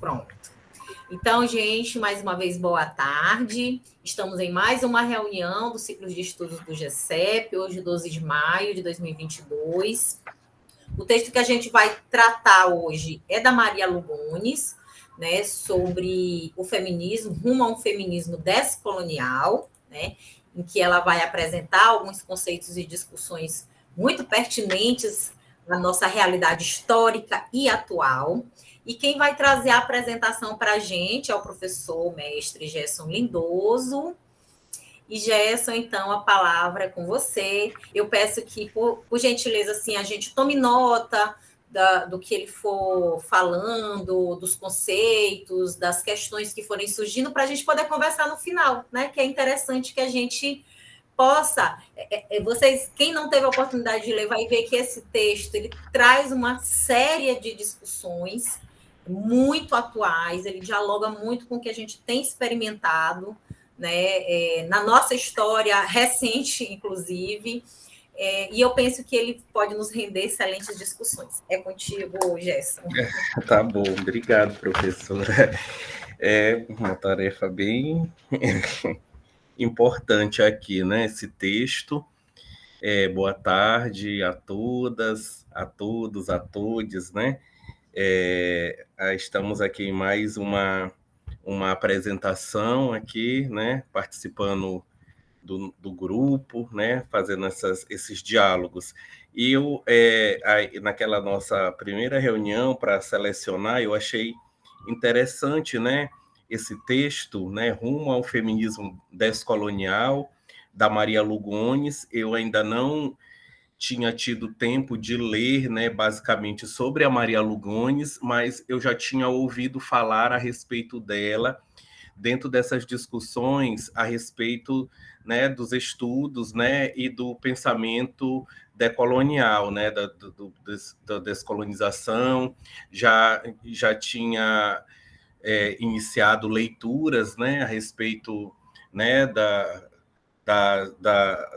Pronto. Então, gente, mais uma vez, boa tarde. Estamos em mais uma reunião do ciclo de estudos do GCEP, hoje, 12 de maio de 2022. O texto que a gente vai tratar hoje é da Maria Lugones, né, sobre o feminismo, rumo a um feminismo descolonial, né, em que ela vai apresentar alguns conceitos e discussões muito pertinentes à nossa realidade histórica e atual. E quem vai trazer a apresentação para a gente é o professor mestre Gerson Lindoso. E Gerson, então, a palavra é com você. Eu peço que, por gentileza, assim, a gente tome nota do que ele for falando, dos conceitos, das questões que forem surgindo, para a gente poder conversar no final, né? Que é interessante que a gente possa... Vocês, quem não teve a oportunidade de ler, vai ver que esse texto ele traz uma série de discussões muito atuais, ele dialoga muito com o que a gente tem experimentado, né, na nossa história recente, inclusive, e eu penso que ele pode nos render excelentes discussões. É contigo, Gerson. Tá bom, obrigado, professora. É uma tarefa bem importante aqui, né? Esse texto. Boa tarde a todas, a todos, a todes, né? Estamos aqui em mais uma apresentação aqui, né? Participando do grupo, né? Fazendo esses diálogos. E eu, naquela nossa primeira reunião para selecionar, eu achei interessante, né? Esse texto, né? Rumo ao feminismo descolonial, da Maria Lugones. Eu ainda não tinha tido tempo de ler, né, basicamente sobre a Maria Lugones, mas eu já tinha ouvido falar a respeito dela dentro dessas discussões a respeito, né, dos estudos, né, e do pensamento decolonial, né, da descolonização. Já tinha iniciado leituras, né, a respeito, né,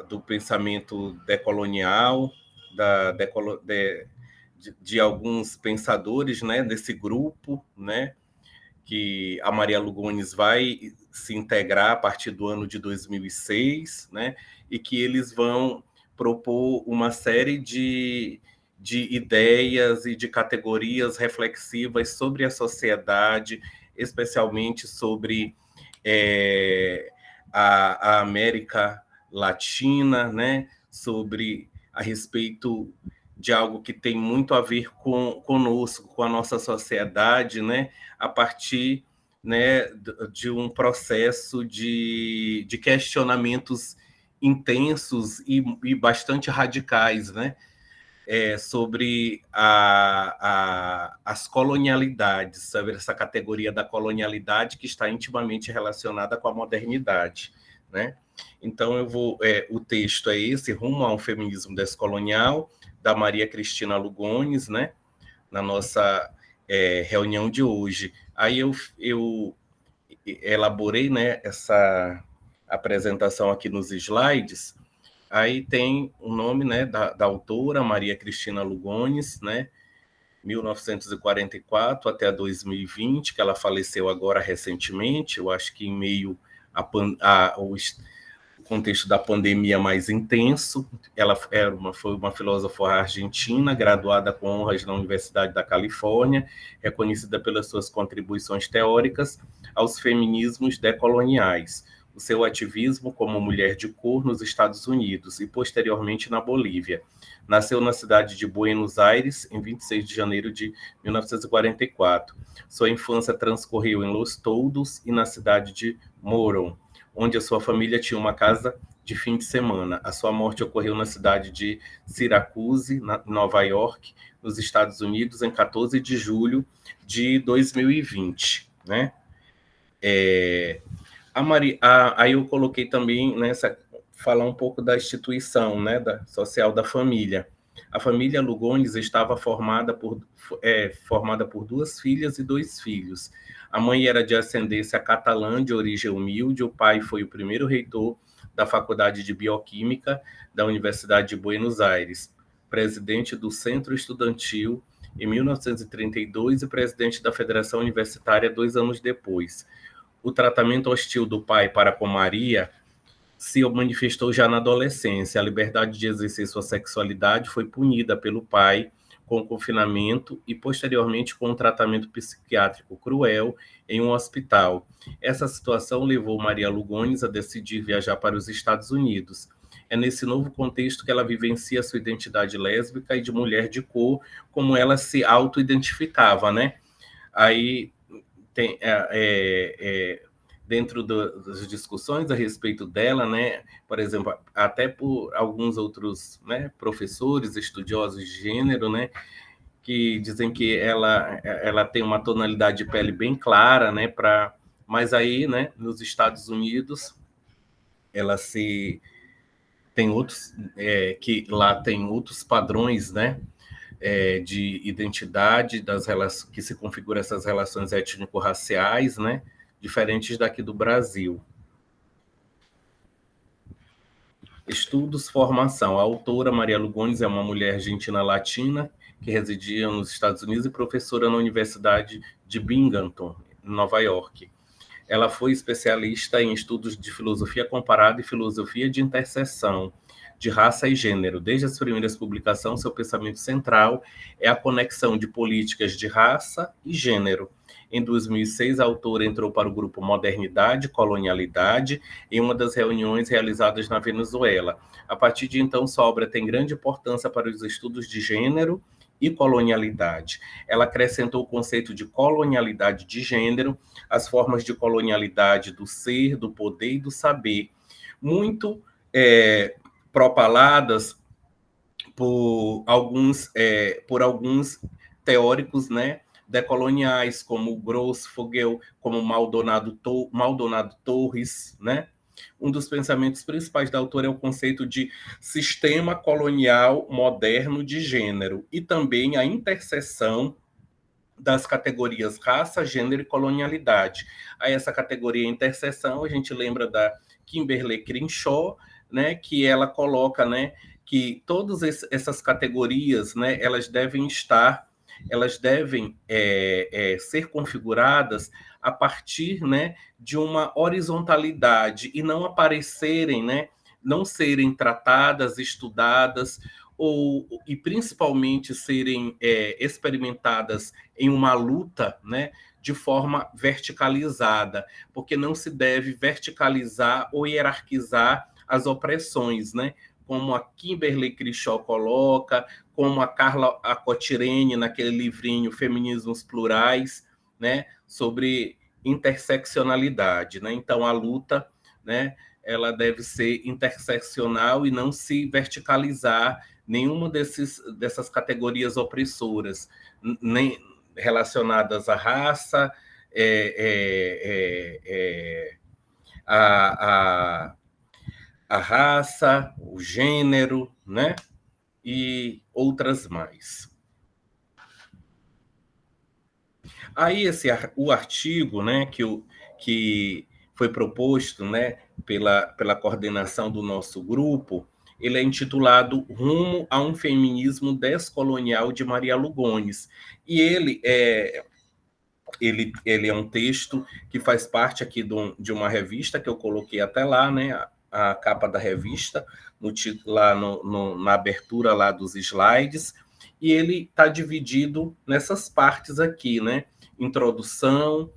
do pensamento decolonial, de alguns pensadores, né, desse grupo, né, que a Maria Lugones vai se integrar a partir do ano de 2006, né, e que eles vão propor uma série de ideias e de categorias reflexivas sobre a sociedade, especialmente sobre a América Latina, né, sobre a respeito de algo que tem muito a ver conosco, com a nossa sociedade, né, a partir, né, de um processo de questionamentos intensos e bastante radicais, né, sobre as colonialidades, sobre essa categoria da colonialidade que está intimamente relacionada com a modernidade, né? Então, o texto é esse, Rumo a um Feminismo Descolonial, da Maria Cristina Lugones, né? Na nossa reunião de hoje. Aí eu elaborei, né, essa apresentação aqui nos slides. Aí tem o nome, né, da autora, Maria Cristina Lugones, né, 1944 até 2020, que ela faleceu agora recentemente, eu acho que em meio ao contexto da pandemia mais intenso. Ela foi uma filósofa argentina, graduada com honras na Universidade da Califórnia, reconhecida pelas suas contribuições teóricas aos feminismos decoloniais, o seu ativismo como mulher de cor nos Estados Unidos e, posteriormente, na Bolívia. Nasceu na cidade de Buenos Aires, em 26 de janeiro de 1944. Sua infância transcorreu em Los Toldos e na cidade de Morón, onde a sua família tinha uma casa de fim de semana. A sua morte ocorreu na cidade de Syracuse, Nova York, nos Estados Unidos, em 14 de julho de 2020, né? Aí eu coloquei também falar um pouco da instituição, né, social da família. A família Lugones estava formada por duas filhas e dois filhos. A mãe era de ascendência catalã, de origem humilde. O pai foi o primeiro reitor da Faculdade de Bioquímica da Universidade de Buenos Aires, presidente do Centro Estudantil em 1932 e presidente da Federação Universitária 2 anos depois. O tratamento hostil do pai para com Maria se manifestou já na adolescência. A liberdade de exercer sua sexualidade foi punida pelo pai com confinamento e, posteriormente, com um tratamento psiquiátrico cruel em um hospital. Essa situação levou Maria Lugones a decidir viajar para os Estados Unidos. É nesse novo contexto que ela vivencia sua identidade lésbica e de mulher de cor, como ela se auto-identificava, né? Aí tem dentro das discussões a respeito dela, né, por exemplo, até por alguns outros, né, professores, estudiosos de gênero, né, que dizem que ela tem uma tonalidade de pele bem clara, né, mas aí, né, nos Estados Unidos, ela tem outros, que lá tem outros padrões, né, de identidade que se configuram essas relações étnico-raciais, né, diferentes daqui do Brasil. Estudos, formação. A autora Maria Lugones é uma mulher argentina latina que residia nos Estados Unidos e professora na Universidade de Binghamton, em Nova York. Ela foi especialista em estudos de filosofia comparada e filosofia de interseção de raça e gênero. Desde as primeiras publicações, seu pensamento central é a conexão de políticas de raça e gênero. Em 2006, a autora entrou para o grupo Modernidade e Colonialidade em uma das reuniões realizadas na Venezuela. A partir de então, sua obra tem grande importância para os estudos de gênero e colonialidade. Ela acrescentou o conceito de colonialidade de gênero, as formas de colonialidade do ser, do poder e do saber, muito propaladas por alguns teóricos, né, decoloniais, como Grossfogel, como Maldonado Torres, né? Um dos pensamentos principais da autora é o conceito de sistema colonial moderno de gênero e também a interseção das categorias raça, gênero e colonialidade. A essa categoria interseção, a gente lembra da Kimberlé Crenshaw, né, que ela coloca, né, que todas essas categorias, né, elas devem ser configuradas a partir, né, de uma horizontalidade e não aparecerem, né, não serem tratadas, estudadas e principalmente serem experimentadas em uma luta, né, de forma verticalizada, porque não se deve verticalizar ou hierarquizar as opressões, né, como a Kimberlé Crenshaw coloca, como a Carla Acotirene naquele livrinho Feminismos Plurais, né, sobre interseccionalidade, né? Então a luta, né, ela deve ser interseccional e não se verticalizar nenhuma dessas categorias opressoras, nem relacionadas à raça, a raça, o gênero, né? E outras mais. Aí o artigo, né, que foi proposto, né, pela coordenação do nosso grupo, ele é intitulado Rumo a um Feminismo Descolonial de Maria Lugones. E ele é um texto que faz parte aqui de uma revista que eu coloquei até lá, né, a capa da revista, lá na abertura lá dos slides, e ele está dividido nessas partes aqui, né? Introdução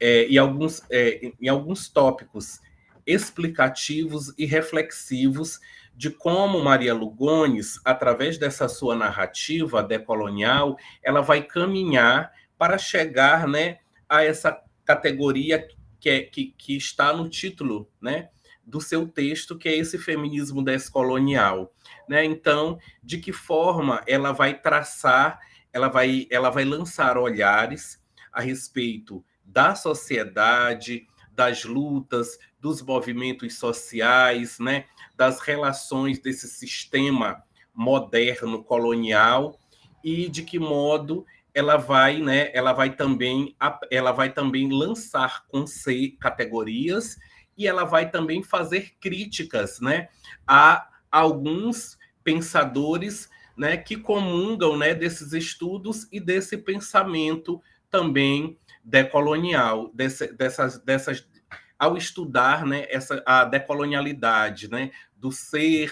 e alguns tópicos explicativos e reflexivos de como Maria Lugones, através dessa sua narrativa decolonial, ela vai caminhar para chegar, né, a essa categoria que está no título, né, do seu texto, que é esse feminismo descolonial, né? Então, de que forma ela vai traçar, ela vai lançar olhares a respeito da sociedade, das lutas, dos movimentos sociais, né, das relações desse sistema moderno colonial e de que modo ela vai também lançar categorias e ela vai também fazer críticas, né, a alguns pensadores né, que comungam, né, desses estudos e desse pensamento também decolonial, dessas ao estudar, né, a decolonialidade, né, do ser,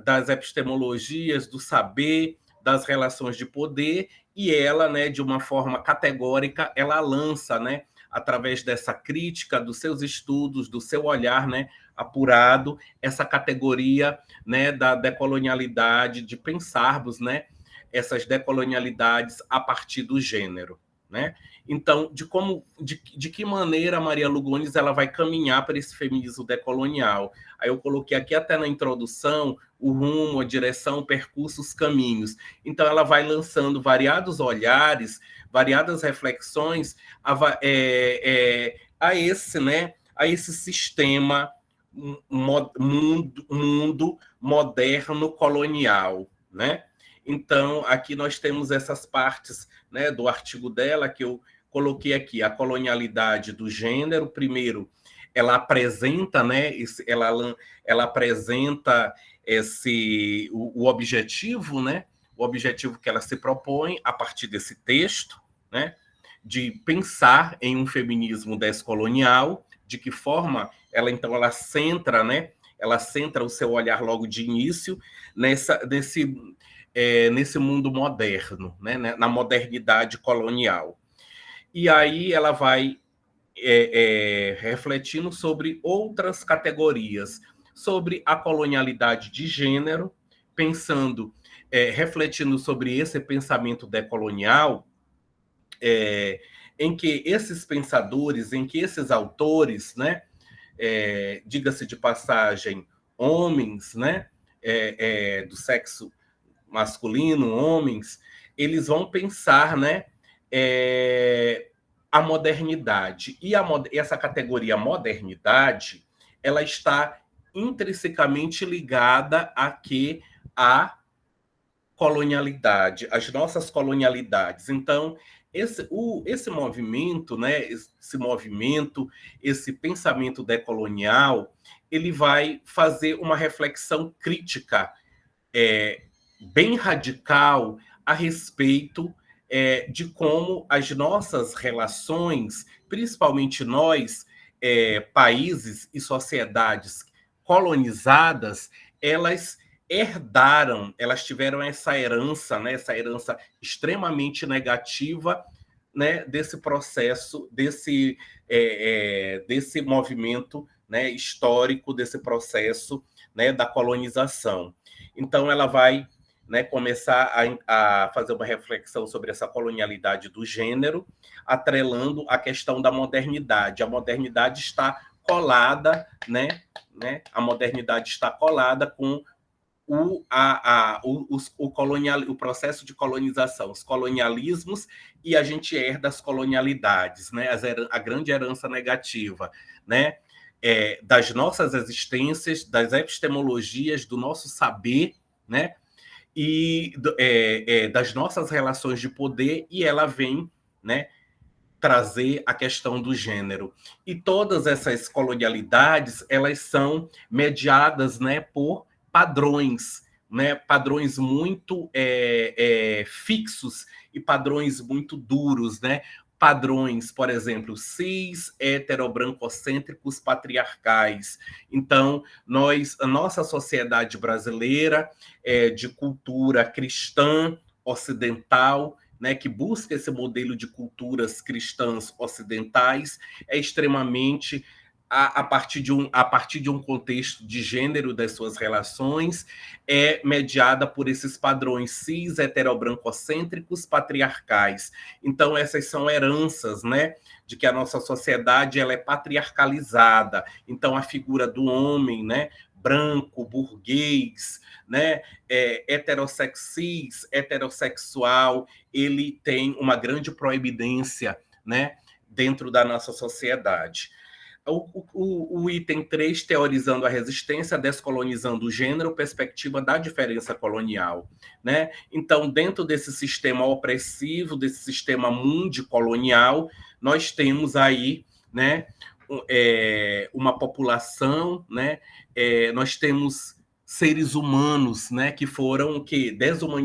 das epistemologias, do saber, das relações de poder, e ela, né, de uma forma categórica, ela lança, né, através dessa crítica, dos seus estudos, do seu olhar, né, apurado, essa categoria, né, da decolonialidade, de pensarmos, né, essas decolonialidades a partir do gênero, né? Então, de que maneira a Maria Lugones ela vai caminhar para esse feminismo decolonial? Aí eu coloquei aqui até na introdução o rumo, a direção, o percurso, os caminhos. Então, ela vai lançando variados olhares, variadas reflexões a esse, né, a esse sistema mundo moderno colonial, né? Então, aqui nós temos essas partes, né, do artigo dela que eu coloquei aqui, a colonialidade do gênero. Primeiro, ela apresenta, né, ela apresenta o objetivo, né, o objetivo que ela se propõe a partir desse texto, né, de pensar em um feminismo descolonial, de que forma ela centra, né, ela centra o seu olhar logo de início nesse mundo moderno, né, na modernidade colonial. E aí ela vai refletindo sobre outras categorias, sobre a colonialidade de gênero, pensando, refletindo sobre esse pensamento decolonial, em que esses pensadores, em que esses autores, né, diga-se de passagem, homens, né, do sexo masculino, homens, eles vão pensar, né, a modernidade. E essa categoria modernidade, ela está intrinsecamente ligada à colonialidade, às nossas colonialidades. Então, esse movimento, né, esse pensamento decolonial, ele vai fazer uma reflexão crítica bem radical a respeito de como as nossas relações, principalmente nós, países e sociedades colonizadas, elas herdaram, elas tiveram essa herança, né, essa herança extremamente negativa, né, desse processo, desse movimento, né, histórico, desse processo, né, da colonização. Então, ela vai, né, começar a fazer uma reflexão sobre essa colonialidade do gênero, atrelando a questão da modernidade. A modernidade está colada, né, a modernidade está colada com o processo de colonização, os colonialismos, e a gente herda as colonialidades, né, a grande herança negativa, né, das nossas existências, das epistemologias, do nosso saber, né, e das nossas relações de poder, e ela vem, né, trazer a questão do gênero. E todas essas colonialidades, elas são mediadas, né, por padrões, né, padrões muito fixos e padrões muito duros, né, padrões, por exemplo, cis, heterobrancocêntricos, patriarcais. Então, a nossa sociedade brasileira de cultura cristã, ocidental, né, que busca esse modelo de culturas cristãs ocidentais, é extremamente a partir de um contexto de gênero das suas relações, é mediada por esses padrões cis, heterobrancocêntricos, patriarcais. Então, essas são heranças, né, de que a nossa sociedade ela é patriarcalizada. Então, a figura do homem, né, branco, burguês, né, heterossexual, ele tem uma grande proeminência, né, dentro da nossa sociedade. O item 3, teorizando a resistência, descolonizando o gênero, perspectiva da diferença colonial, né? Então, dentro desse sistema opressivo, desse sistema mundicolonial, nós temos aí, né, uma população, né? Nós temos seres humanos, né, que foram o quê?